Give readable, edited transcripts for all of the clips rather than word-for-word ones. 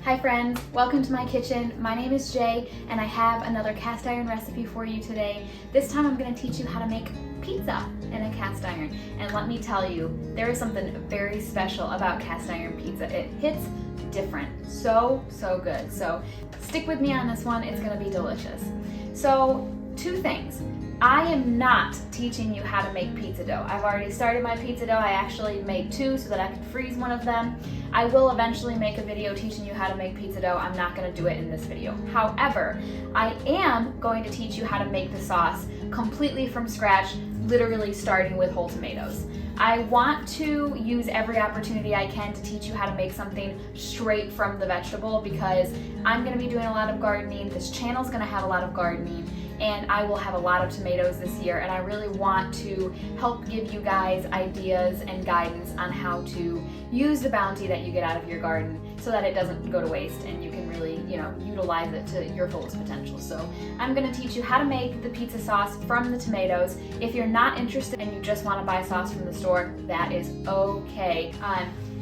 Hi friends, welcome to my kitchen. My name is Jay and I have another cast iron recipe for you today. This time I'm going to teach you how to make pizza in a cast iron. And let me tell you, there is something very special about cast iron pizza. It hits different. So good. So stick with me on this one, it's going to be delicious. So two things. I am not teaching you how to make pizza dough. I've already started my pizza dough. I actually made two so that I could freeze one of them. I will eventually make a video teaching you how to make pizza dough. I'm not going to do it in this video. However, I am going to teach you how to make the sauce completely from scratch, literally starting with whole tomatoes. I want to use every opportunity I can to teach you how to make something straight from the vegetable because I'm going to be doing a lot of gardening. This channel's going to have a lot of gardening, and I will have a lot of tomatoes this year, and I really want to help give you guys ideas and guidance on how to use the bounty that you get out of your garden so that it doesn't go to waste and you can really, utilize it to your fullest potential. So I'm going to teach you how to make the pizza sauce from the tomatoes. If you're not interested and you just want to buy sauce from the store, that is okay.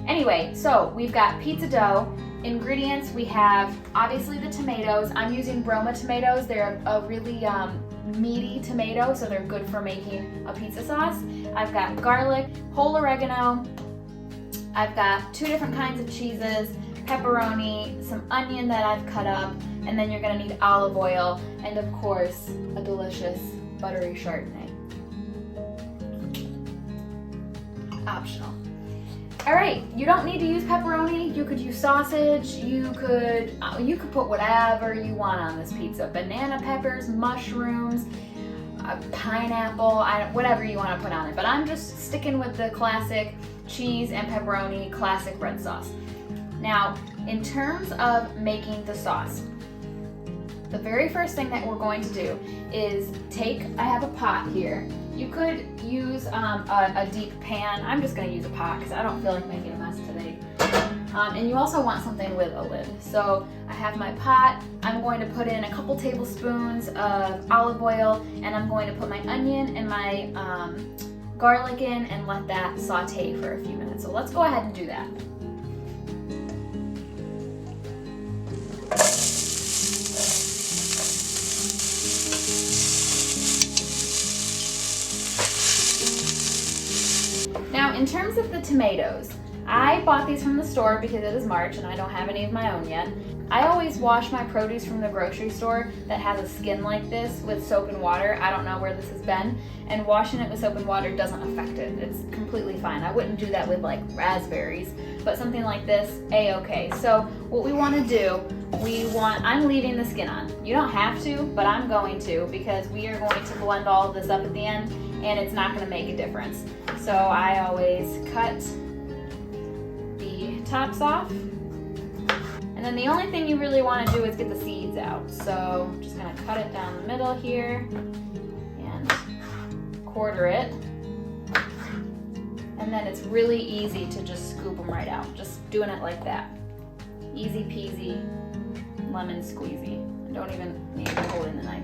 Anyway, so we've got pizza dough. Ingredients, we have obviously the tomatoes. I'm using Broma tomatoes. They're a really meaty tomato, so they're good for making a pizza sauce. I've got garlic, whole oregano. I've got two different kinds of cheeses, pepperoni, some onion that I've cut up, and then you're gonna need olive oil, and of course, a delicious buttery Chardonnay. Optional. All right, you don't need to use pepperoni. You could use sausage. You could put whatever you want on this pizza. Banana peppers, mushrooms, pineapple, whatever you want to put on it. But I'm just sticking with the classic cheese and pepperoni, classic red sauce. Now, in terms of making the sauce, the very first thing that we're going to do is I have a pot here. You could use a deep pan. I'm just going to use a pot because I don't feel like making a mess today. And you also want something with a lid. So I have my pot. I'm going to put in a couple tablespoons of olive oil, and I'm going to put my onion and my garlic in and let that saute for a few minutes. So let's go ahead and do that. Now, in terms of the tomatoes, I bought these from the store because it is March and I don't have any of my own yet. I always wash my produce from the grocery store that has a skin like this with soap and water. I don't know where this has been, and washing it with soap and water doesn't affect it. It's completely fine. I wouldn't do that with like raspberries, but something like this, a-okay. So what we want to do, I'm leaving the skin on. You don't have to, but I'm going to because we are going to blend all of this up at the end and it's not going to make a difference. So I always cut the tops off. And then the only thing you really want to do is get the seeds out. So I'm just going to cut it down the middle here and quarter it. And then it's really easy to just scoop them right out. Just doing it like that. Easy peasy, lemon squeezy. Don't even need to hold in the knife.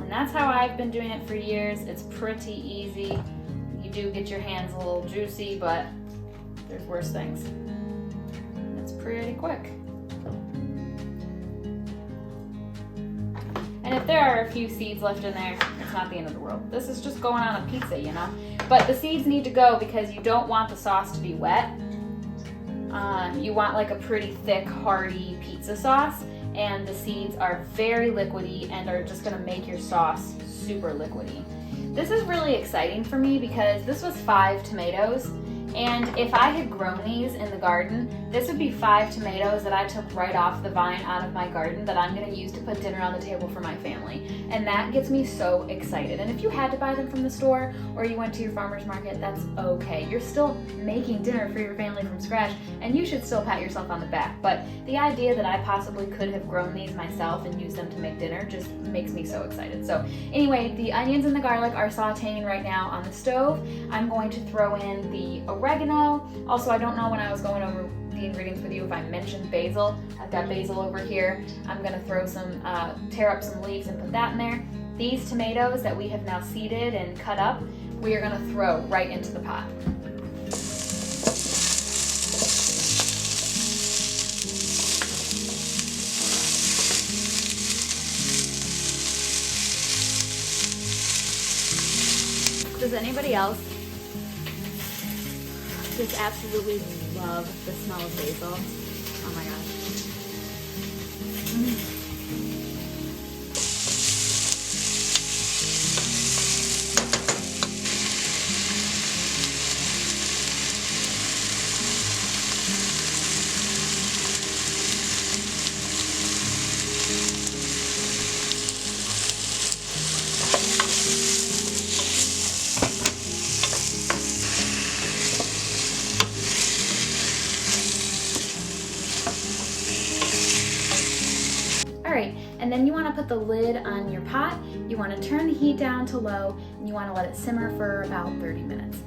And that's how I've been doing it for years. It's pretty easy. You do get your hands a little juicy, but there's worse things. It's pretty quick. And if there are a few seeds left in there, it's not the end of the world. This is just going on a pizza, But the seeds need to go because you don't want the sauce to be wet. You want like a pretty thick, hearty pizza sauce, and the seeds are very liquidy and are just gonna make your sauce super liquidy. This is really exciting for me because this was 5 tomatoes. And if I had grown these in the garden, this would be 5 tomatoes that I took right off the vine out of my garden that I'm going to use to put dinner on the table for my family. And that gets me so excited. And if you had to buy them from the store or you went to your farmer's market, that's okay. You're still making dinner for your family from scratch, and you should still pat yourself on the back. But the idea that I possibly could have grown these myself and used them to make dinner just makes me so excited. So anyway, the onions and the garlic are sauteing right now on the stove. I'm going to throw in the oregano. Also, I don't know when I was going over the ingredients with you if I mentioned basil. I've got basil over here. I'm gonna throw some, tear up some leaves and put that in there. These tomatoes that we have now seeded and cut up, we are gonna throw right into the pot. Does anybody else just absolutely love the smell of basil? Oh my gosh. Alright, and then you want to put the lid on your pot. You want to turn the heat down to low, and you want to let it simmer for about 30 minutes.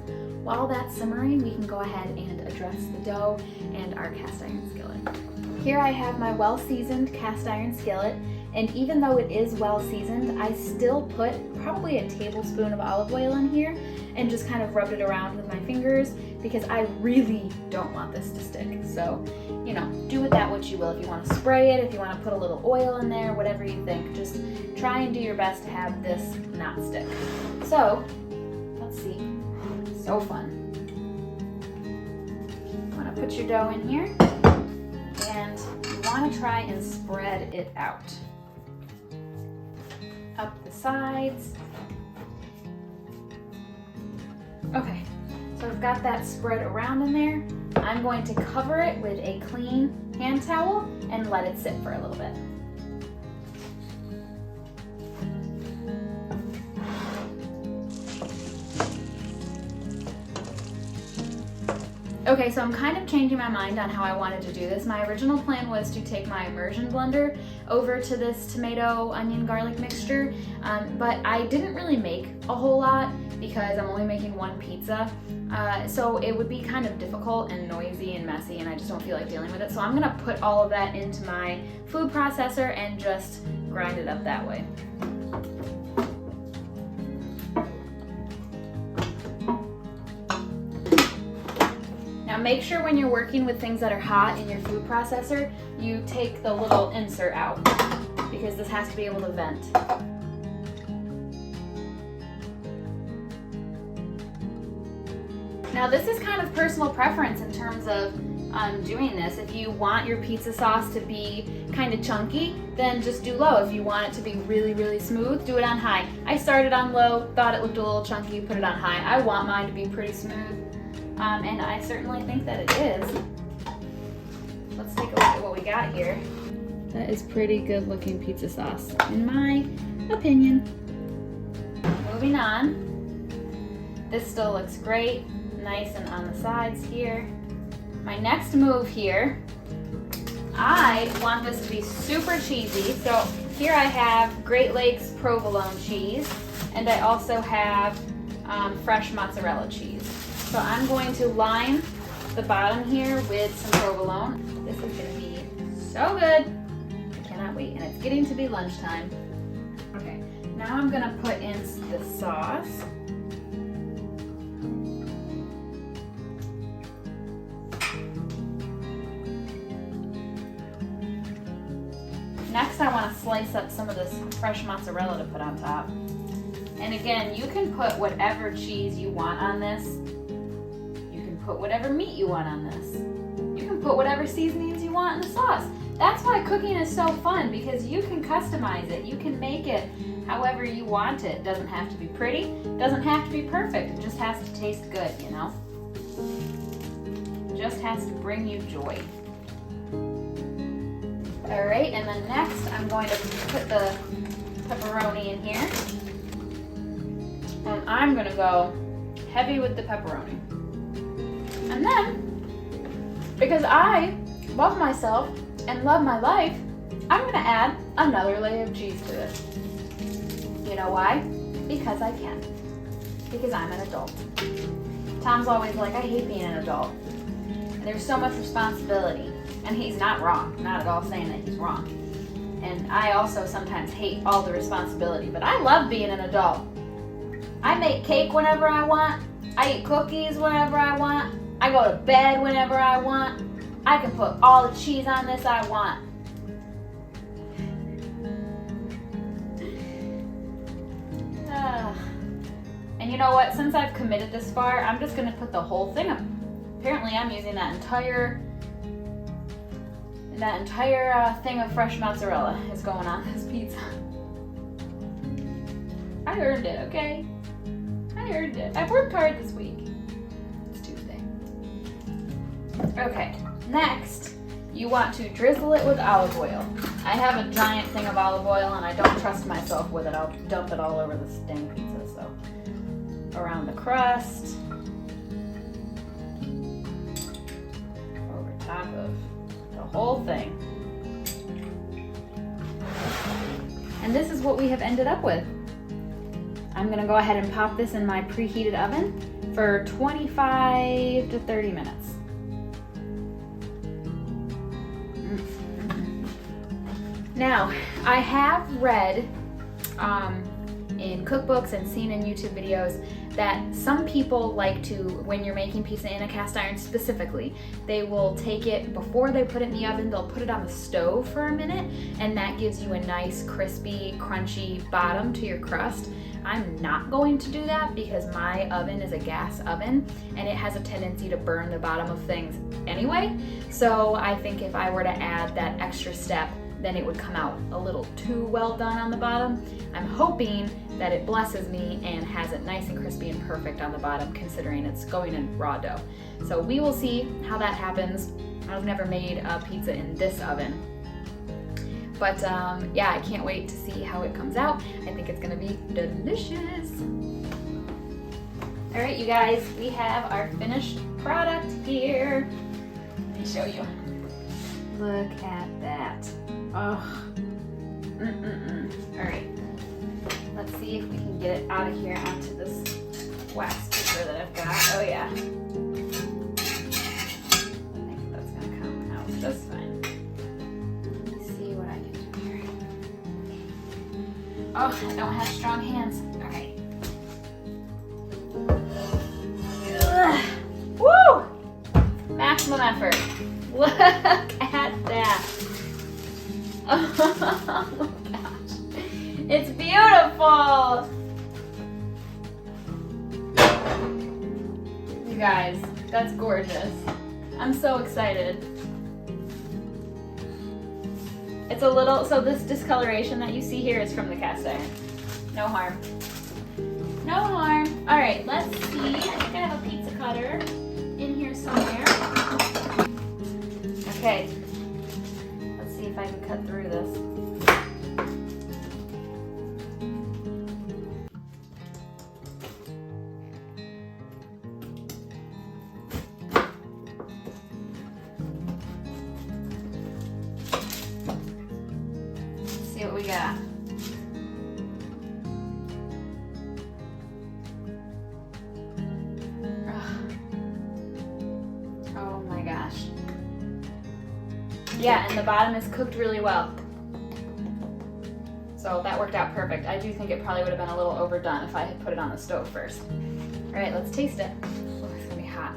While that's simmering, we can go ahead and address the dough and our cast iron skillet. Here I have my well-seasoned cast iron skillet, and even though it is well-seasoned, I still put probably a tablespoon of olive oil in here and just kind of rubbed it around with my fingers because I really don't want this to stick. So, you know, do with that what you will. If you want to spray it, if you want to put a little oil in there, whatever you think. Just try and do your best to have this not stick. So, let's see. So fun. You want to put your dough in here, and you want to try and spread it out. Up the sides. Okay, so I've got that spread around in there. I'm going to cover it with a clean hand towel and let it sit for a little bit. Okay, so I'm kind of changing my mind on how I wanted to do this. My original plan was to take my immersion blender over to this tomato, onion, garlic mixture, but I didn't really make a whole lot because I'm only making one pizza. So it would be kind of difficult and noisy and messy, and I just don't feel like dealing with it. So I'm gonna put all of that into my food processor and just grind it up that way. Now make sure when you're working with things that are hot in your food processor, you take the little insert out because this has to be able to vent. Now this is kind of personal preference in terms of doing this. If you want your pizza sauce to be kind of chunky, then just do low. If you want it to be really, really smooth, do it on high. I started on low, thought it looked a little chunky, put it on high. I want mine to be pretty smooth, and I certainly think that it is. Let's take a look at what we got here. That is pretty good looking pizza sauce, in my opinion. Moving on. This still looks great. Nice and on the sides here. My next move here, I want this to be super cheesy. So here I have Great Lakes provolone cheese, and I also have fresh mozzarella cheese. So I'm going to line the bottom here with some provolone. This is gonna be so good. I cannot wait, and it's getting to be lunchtime. Okay, now I'm gonna put in the sauce. Next, I want to slice up some of this fresh mozzarella to put on top. And again, you can put whatever cheese you want on this. You can put whatever meat you want on this. You can put whatever seasonings you want in the sauce. That's why cooking is so fun, because you can customize it. You can make it however you want it. It doesn't have to be pretty. It doesn't have to be perfect. It just has to taste good, you know? It just has to bring you joy. All right, and then next I'm going to put the pepperoni in here. And I'm gonna go heavy with the pepperoni. And then, because I love myself and love my life, I'm gonna add another layer of cheese to this. You know why? Because I can. Because I'm an adult. Tom's always like, I hate being an adult. And there's so much responsibility. And he's not wrong, not at all saying that he's wrong. And I also sometimes hate all the responsibility, but I love being an adult. I make cake whenever I want. I eat cookies whenever I want. I go to bed whenever I want. I can put all the cheese on this I want. And you know what? Since I've committed this far, I'm just gonna put the whole thing up. Apparently I'm using that entire thing of fresh mozzarella is going on this pizza. I earned it, okay? I earned it. I've worked hard this week. It's Tuesday. Okay, next, you want to drizzle it with olive oil. I have a giant thing of olive oil and I don't trust myself with it. I'll dump it all over this dang pizza, so. Around the crust. Over top of the whole thing. And this is what we have ended up with. I'm gonna go ahead and pop this in my preheated oven for 25 to 30 minutes. Now, I have read in cookbooks and seen in YouTube videos that some people like to, when you're making pizza in a cast iron specifically, they will take it before they put it in the oven, they'll put it on the stove for a minute, and that gives you a nice crispy, crunchy bottom to your crust. I'm not going to do that because my oven is a gas oven and it has a tendency to burn the bottom of things anyway. So I think if I were to add that extra step, then it would come out a little too well done on the bottom. I'm hoping that it blesses me and has it nice and crispy and perfect on the bottom, considering it's going in raw dough. So we will see how that happens. I've never made a pizza in this oven. But yeah, I can't wait to see how it comes out. I think it's gonna be delicious. All right, you guys, we have our finished product here. Let me show you. Look at that. Oh. All right, let's see if we can get it out of here onto this wax paper that I've got. Oh yeah. I think that's gonna come out just fine. Let me see what I can do here. Oh, I don't have strong hands. All right. Ugh. Woo! Maximum effort. Look at that. Oh my gosh. It's beautiful. You guys, that's gorgeous. I'm so excited. It's a little, so this discoloration that you see here is from the cast iron. No harm. No harm. All right, let's see. I think I have a pizza cutter in here somewhere. Okay. Let's see if I can cut through this. Let's see what we got. Oh my gosh. Yeah, and the bottom is cooked really well. So that worked out perfect. I do think it probably would have been a little overdone if I had put it on the stove first. All right, let's taste it. Oh, it's gonna be hot.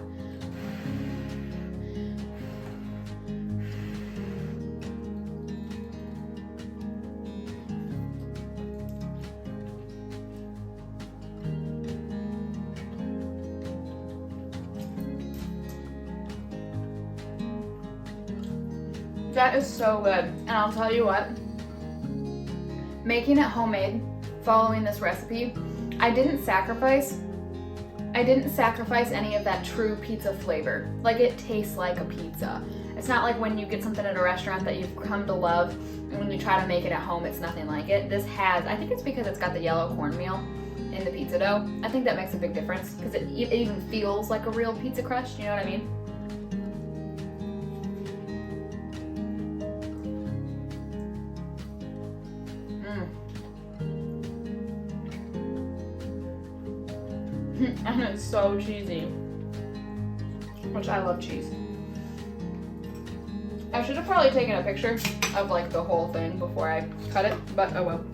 That is so good. And I'll tell you what, making it homemade, following this recipe, I didn't sacrifice any of that true pizza flavor. Like, it tastes like a pizza. It's not like when you get something at a restaurant that you've come to love, and when you try to make it at home, it's nothing like it. This has, I think it's because it's got the yellow cornmeal in the pizza dough. I think that makes a big difference because it even feels like a real pizza crust, you know what I mean? And it's so cheesy, which I love cheese. I should have probably taken a picture of like the whole thing before I cut it, but oh well.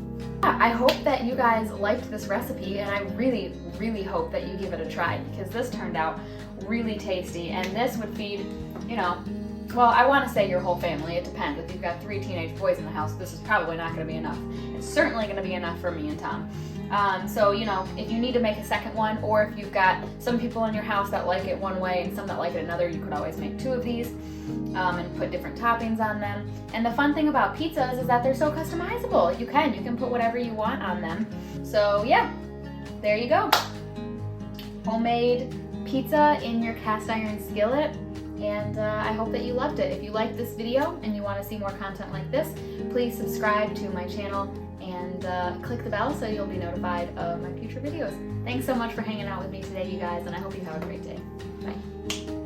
I hope that you guys liked this recipe, and I really, really hope that you give it a try because this turned out really tasty, and this would feed, you know, well, I want to say your whole family. It depends. If you've got 3 teenage boys in the house, this is probably not going to be enough. It's certainly going to be enough for me and Tom. So, you know, if you need to make a second one, or if you've got some people in your house that like it one way and some that like it another, you could always make 2 of these and put different toppings on them. And the fun thing about pizzas is that they're so customizable. You can put whatever you want on them. So yeah, there you go. Homemade pizza in your cast iron skillet. And I hope that you loved it. If you liked this video and you want to see more content like this, please subscribe to my channel and click the bell so you'll be notified of my future videos. Thanks so much for hanging out with me today, you guys, and I hope you have a great day. Bye.